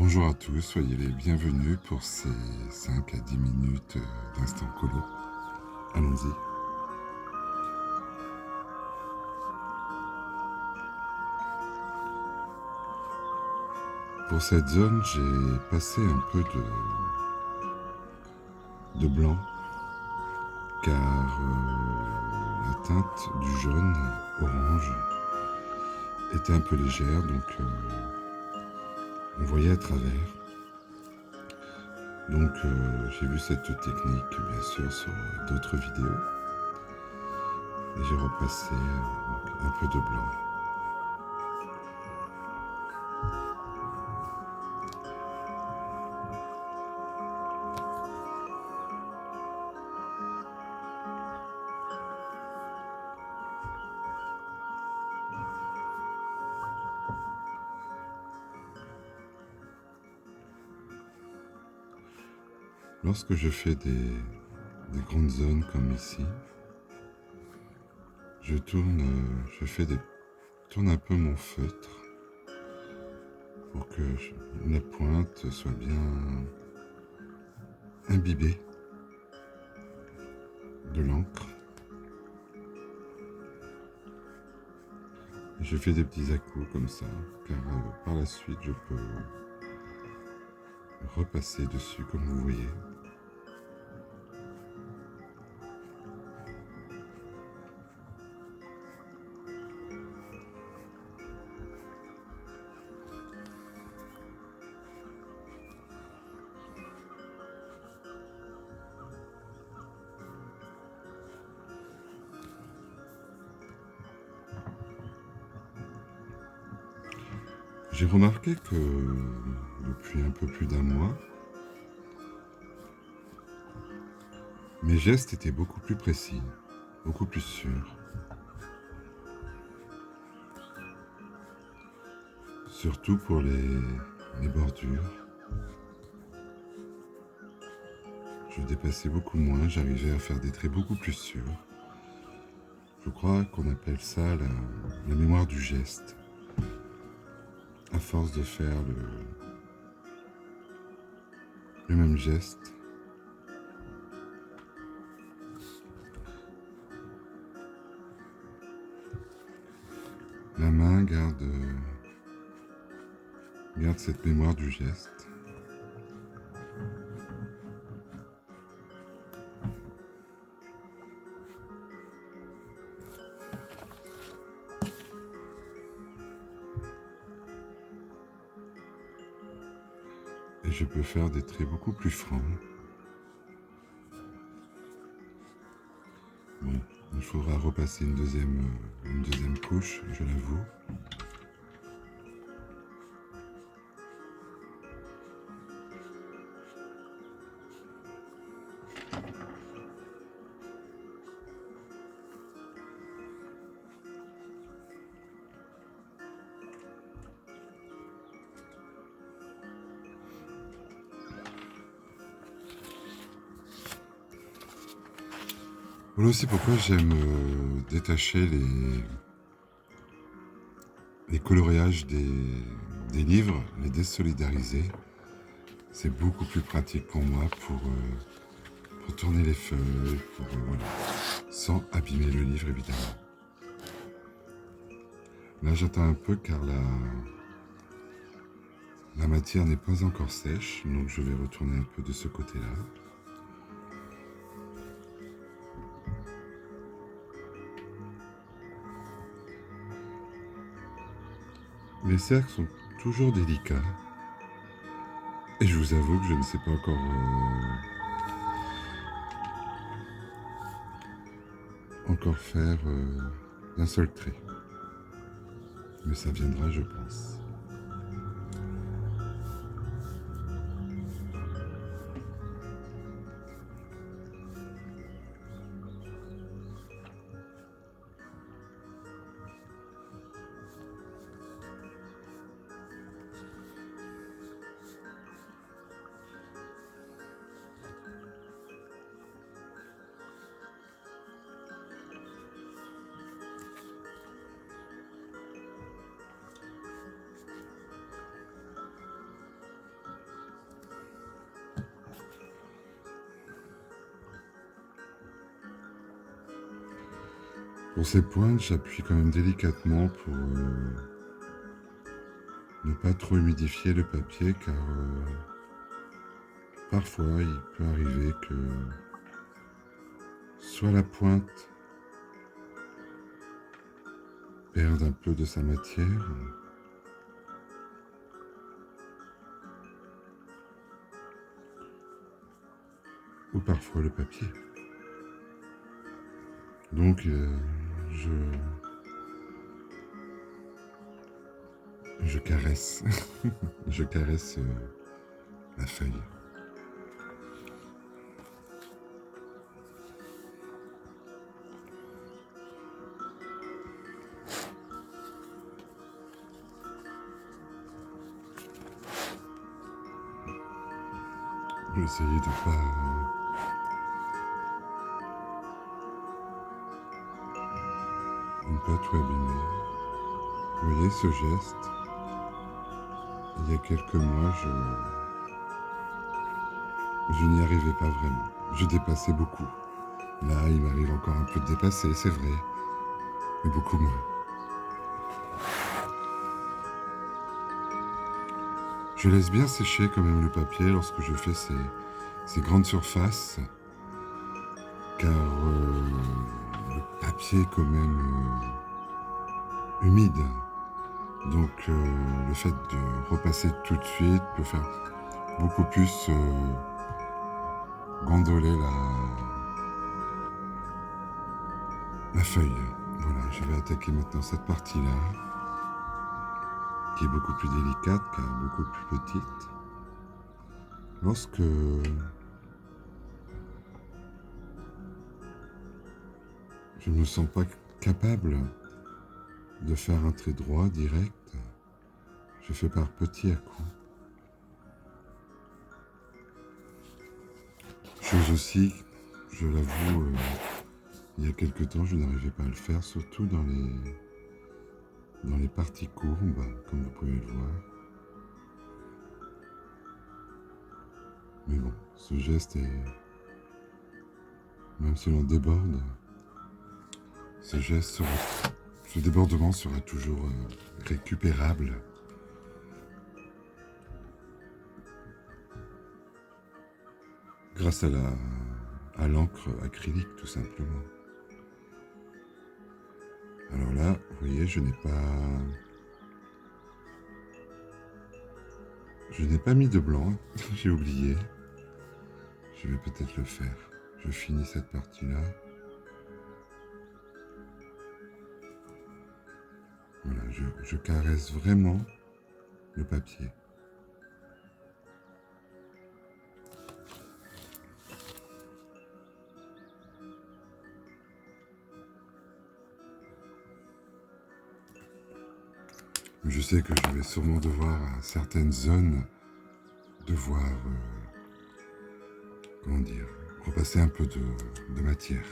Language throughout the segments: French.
Bonjour à tous, soyez les bienvenus pour ces 5 à 10 minutes d'instant colo. Allons-y. Pour cette zone, j'ai passé un peu de blanc, car la teinte du jaune orange était un peu légère, donc on voyait à travers. Donc j'ai vu cette technique bien sûr sur d'autres vidéos et j'ai repassé un peu de blanc. Lorsque je fais des grandes zones comme ici, je tourne un peu mon feutre pour que la pointe soit bien imbibée de l'encre. Je fais des petits à-coups comme ça, car par la suite je peux repasser dessus comme vous voyez. J'ai remarqué que depuis un peu plus d'un mois, mes gestes étaient beaucoup plus précis, beaucoup plus sûrs. Surtout pour les bordures. Je dépassais beaucoup moins, j'arrivais à faire des traits beaucoup plus sûrs. Je crois qu'on appelle ça la mémoire du geste. À force de faire le même geste, la main garde cette mémoire du geste. Et je peux faire des traits beaucoup plus francs. Bon, il faudra repasser une deuxième couche, je l'avoue. Voilà aussi pourquoi j'aime détacher les coloriages des livres, les désolidariser. C'est beaucoup plus pratique pour moi pour tourner les feuilles, voilà, sans abîmer le livre évidemment. Là j'attends un peu car la matière n'est pas encore sèche, donc je vais retourner un peu de ce côté-là. Les cercles sont toujours délicats. Et je vous avoue que je ne sais pas encore faire d'un seul trait. Mais ça viendra, je pense. Pour ces pointes, j'appuie quand même délicatement pour ne pas trop humidifier le papier car parfois il peut arriver que soit la pointe perde un peu de sa matière, ou parfois le papier. Donc je caresse, je caresse la feuille. Je vais essayer de ne pas tout abîmer. Vous voyez ce geste? Il y a quelques mois, je n'y arrivais pas vraiment. Je dépassais beaucoup. Là, il m'arrive encore un peu de dépasser, c'est vrai, mais beaucoup moins. Je laisse bien sécher quand même le papier lorsque je fais ces grandes surfaces, car le papier est quand même humide. Donc le fait de repasser tout de suite peut faire beaucoup plus gondoler la feuille. Voilà, je vais attaquer maintenant cette partie-là, qui est beaucoup plus délicate car beaucoup plus petite. Lorsque je ne me sens pas capable de faire un trait droit direct, je fais par petits à coups. Chose aussi, je l'avoue, il y a quelque temps, je n'arrivais pas à le faire, surtout dans les parties courbes, comme vous pouvez le voir. Mais bon, ce geste est... Même si l'on déborde, ce débordement sera toujours récupérable. Grâce à l'encre acrylique, tout simplement. Alors là, vous voyez, je n'ai pas mis de blanc, j'ai oublié. Je vais peut-être le faire. Je finis cette partie-là. Voilà, je caresse vraiment le papier. Je sais que je vais sûrement devoir, à certaines zones, comment dire, repasser un peu de matière.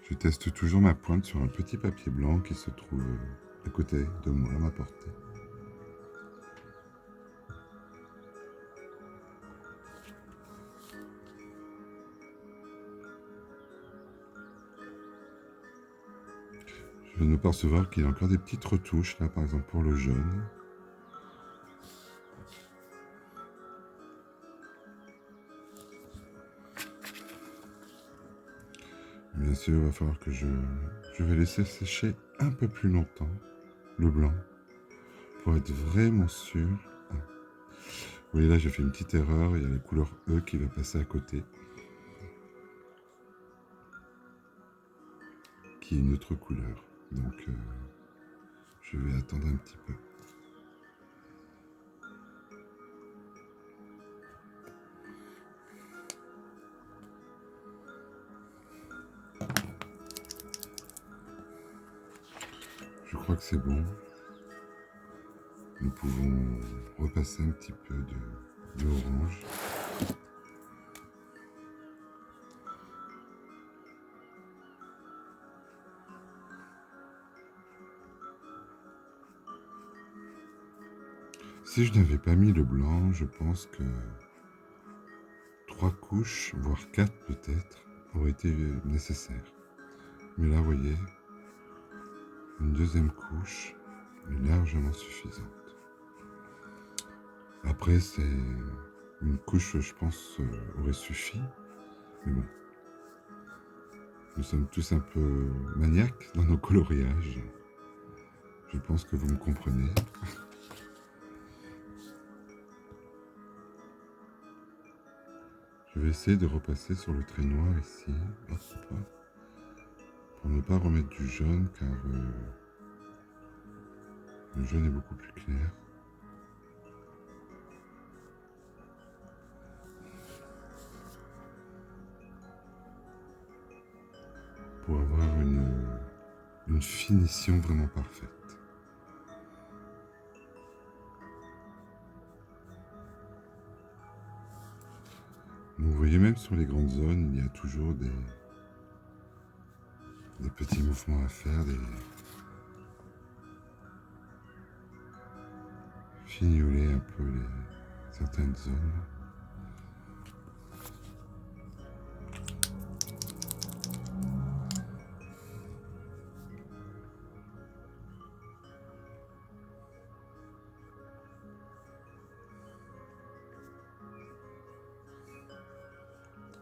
Je teste toujours ma pointe sur un petit papier blanc qui se trouve à côté de moi, à ma portée. Je viens de percevoir qu'il y a encore des petites retouches, là par exemple pour le jaune. Bien sûr, il va falloir que je vais laisser sécher un peu plus longtemps le blanc pour être vraiment sûr. Ah. Vous voyez là, j'ai fait une petite erreur, il y a la couleur E qui va passer à côté, qui est une autre couleur. Donc, je vais attendre un petit peu. Je crois que c'est bon. Nous pouvons repasser un petit peu de orange. Si je n'avais pas mis le blanc, je pense que 3 couches, voire 4 peut-être, auraient été nécessaires. Mais là, vous voyez, une deuxième couche est largement suffisante. Après, c'est une couche, je pense, aurait suffi. Mais bon, nous sommes tous un peu maniaques dans nos coloriages. Je pense que vous me comprenez. Je vais essayer de repasser sur le trait noir ici, hop, pour ne pas remettre du jaune, car le jaune est beaucoup plus clair. Pour avoir une finition vraiment parfaite. Donc vous voyez, même sur les grandes zones, il y a toujours des petits mouvements à faire, des fignoler un peu certaines zones.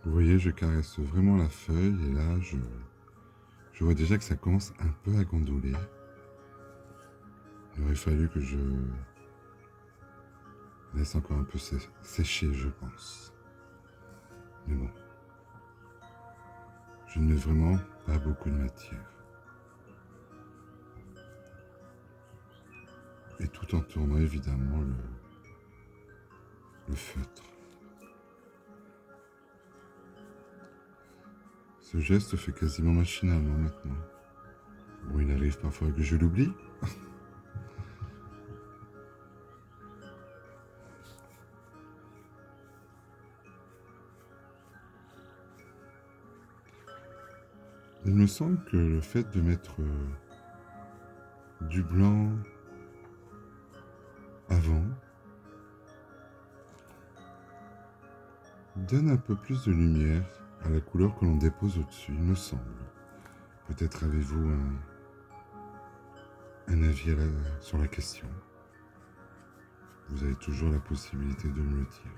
Vous voyez, je caresse vraiment la feuille et là, je vois déjà que ça commence un peu à gondoler. Il aurait fallu que je laisse encore un peu sécher, je pense. Mais bon, je ne mets vraiment pas beaucoup de matière. Et tout en tournant évidemment le feutre. Ce geste se fait quasiment machinalement maintenant. Bon, il arrive parfois que je l'oublie. Il me semble que le fait de mettre du blanc avant donne un peu plus de lumière à la couleur que l'on dépose au-dessus, il me semble. Peut-être avez-vous un avis sur la question. Vous avez toujours la possibilité de me le dire.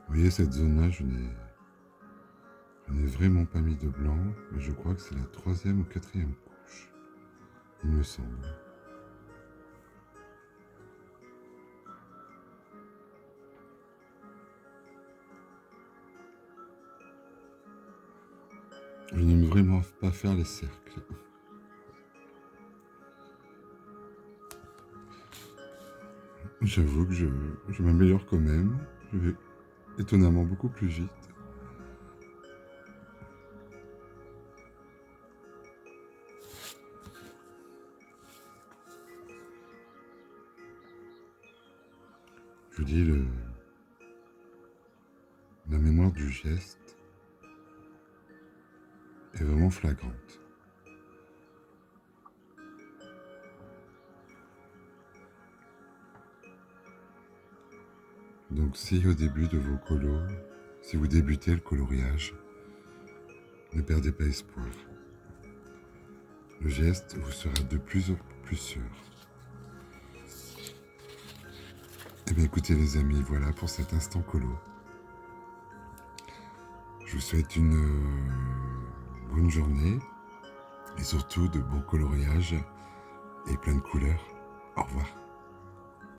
Vous voyez, cette zone-là, je n'ai vraiment pas mis de blanc, mais je crois que c'est la 3e ou 4e couche, il me semble. Je n'aime vraiment pas faire les cercles. J'avoue que je m'améliore quand même, je vais étonnamment beaucoup plus vite. Je vous dis, la mémoire du geste est vraiment flagrante. Donc si au début de vos colos, si vous débutez le coloriage, ne perdez pas espoir. Le geste vous sera de plus en plus sûr. Eh bien écoutez les amis, voilà pour cet instant colo. Je vous souhaite une bonne journée et surtout de bons coloriages et plein de couleurs. Au revoir.